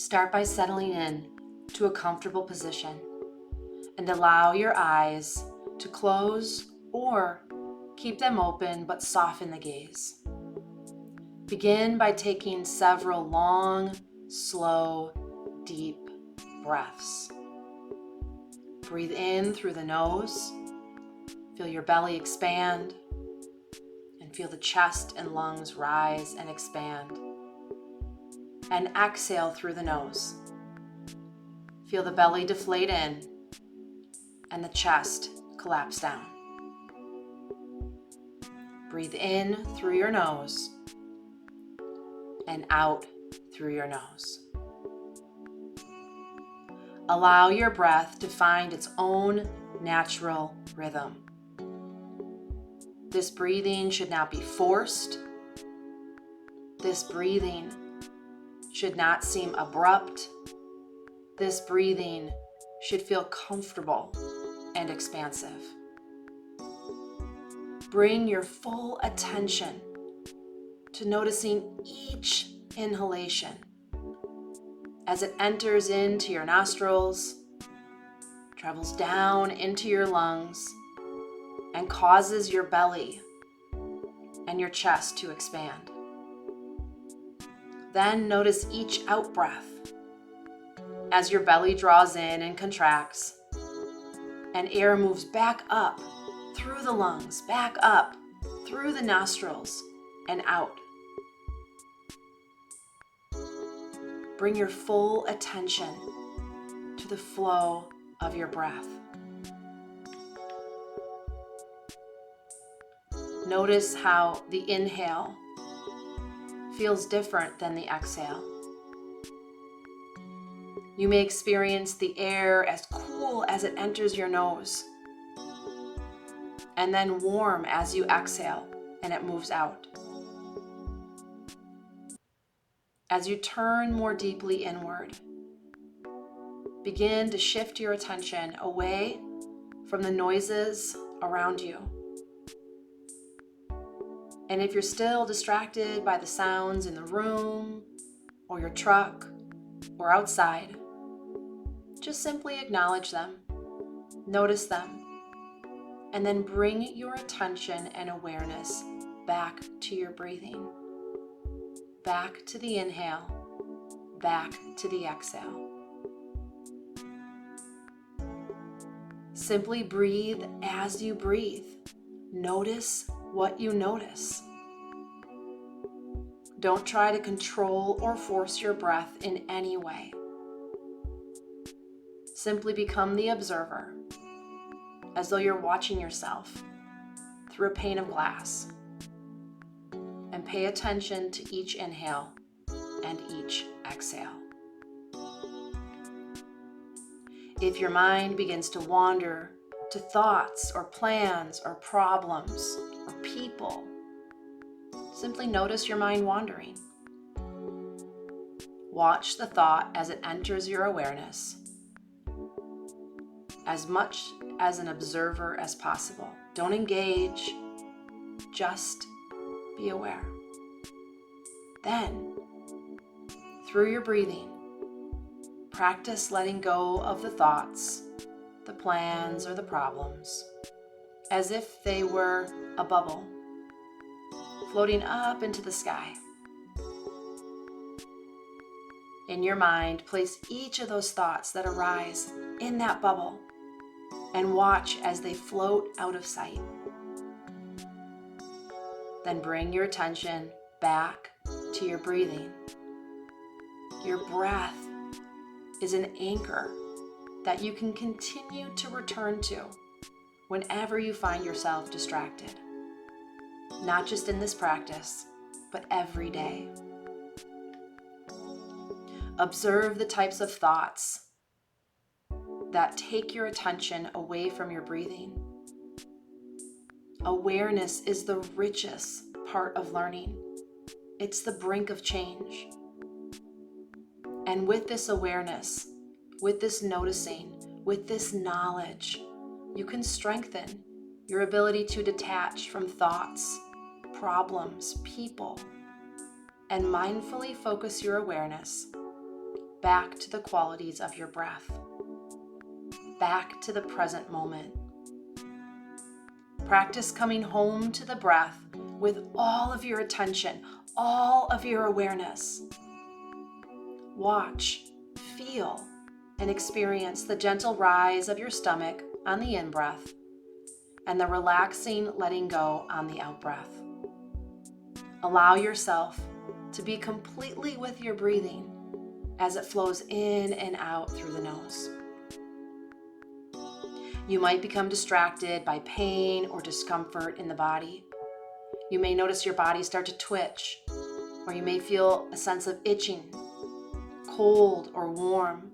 Start by settling in to a comfortable position and allow your eyes to close or keep them open but soften the gaze. Begin by taking several long, slow, deep breaths. Breathe in through the nose, feel your belly expand, and feel the chest and lungs rise and expand. And exhale through the nose. Feel the belly deflate in and the chest collapse down. Breathe in through your nose and out through your nose. Allow your breath to find its own natural rhythm. This breathing should not be forced. This breathing should not seem abrupt. This breathing should feel comfortable and expansive. Bring your full attention to noticing each inhalation as it enters into your nostrils, travels down into your lungs, and causes your belly and your chest to expand. Then notice each out-breath as your belly draws in and contracts, and air moves back up through the lungs, back up through the nostrils, and out. Bring your full attention to the flow of your breath. Notice how the inhale feels different than the exhale. You may experience the air as cool as it enters your nose, and then warm as you exhale and it moves out. As you turn more deeply inward, begin to shift your attention away from the noises around you. And if you're still distracted by the sounds in the room, or your truck, or outside, just simply acknowledge them, notice them, and then bring your attention and awareness back to your breathing, back to the inhale, back to the exhale. Simply breathe as you breathe. Notice what you notice. Don't try to control or force your breath in any way. Simply become the observer, as though you're watching yourself through a pane of glass, and pay attention to each inhale and each exhale. If your mind begins to wander to thoughts or plans or problems or people, simply notice your mind wandering. Watch the thought as it enters your awareness, as much as an observer as possible. Don't engage, just be aware. Then, through your breathing, practice letting go of the thoughts, the plans, or the problems, as if they were a bubble floating up into the sky. In your mind, place each of those thoughts that arise in that bubble and watch as they float out of sight. Then bring your attention back to your breathing. Your breath is an anchor that you can continue to return to whenever you find yourself distracted. Not just in this practice, but every day. Observe the types of thoughts that take your attention away from your breathing. Awareness is the richest part of learning. It's the brink of change. And with this awareness, with this noticing, with this knowledge, you can strengthen your ability to detach from thoughts, problems, people, and mindfully focus your awareness back to the qualities of your breath, back to the present moment. Practice coming home to the breath with all of your attention, all of your awareness. Watch, feel, and experience the gentle rise of your stomach on the in-breath and the relaxing letting go on the out-breath. Allow yourself to be completely with your breathing as it flows in and out through the nose. You might become distracted by pain or discomfort in the body. You may notice your body start to twitch, or you may feel a sense of itching, cold or warm.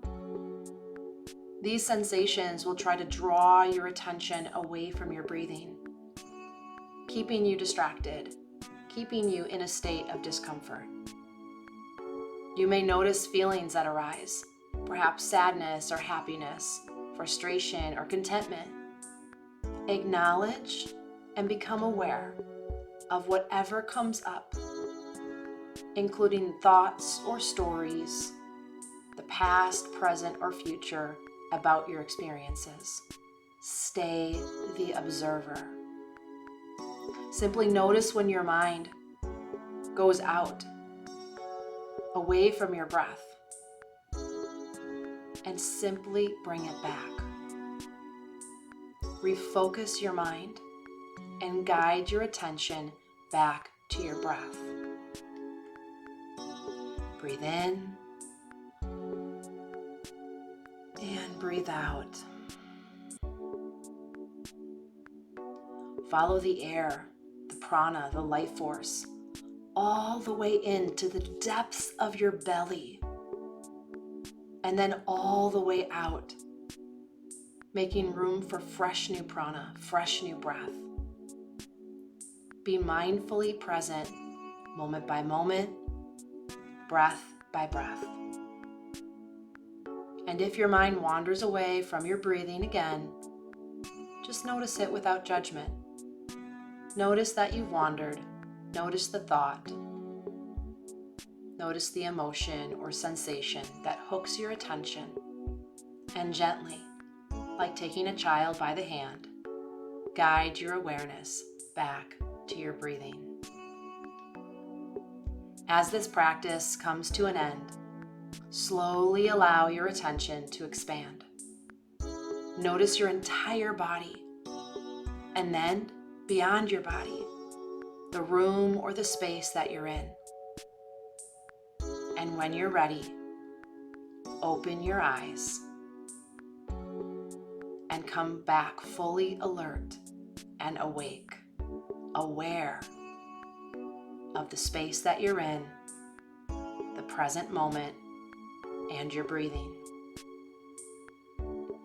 These sensations will try to draw your attention away from your breathing, keeping you distracted, keeping you in a state of discomfort. You may notice feelings that arise, perhaps sadness or happiness, frustration or contentment. Acknowledge and become aware of whatever comes up, including thoughts or stories, the past, present, or future about your experiences. Stay the observer. Simply notice when your mind goes out, away from your breath, and simply bring it back. Refocus your mind and guide your attention back to your breath. Breathe in and breathe out. Follow the air, the prana, the life force, all the way into the depths of your belly, and then all the way out, making room for fresh new prana, fresh new breath. Be mindfully present, moment by moment, breath by breath. And if your mind wanders away from your breathing again, just notice it without judgment. Notice that you've wandered. Notice the thought. Notice the emotion or sensation that hooks your attention. And gently, like taking a child by the hand, guide your awareness back to your breathing. As this practice comes to an end, slowly allow your attention to expand. Notice your entire body, and then beyond your body, the room or the space that you're in. And when you're ready, open your eyes and come back fully alert and awake, aware of the space that you're in, the present moment, and your breathing.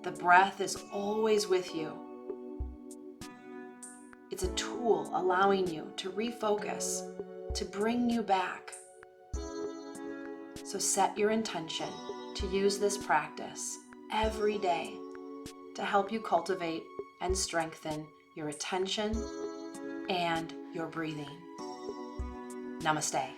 The breath is always with you. It's a tool allowing you to refocus, to bring you back. So set your intention to use this practice every day to help you cultivate and strengthen your attention and your breathing. Namaste.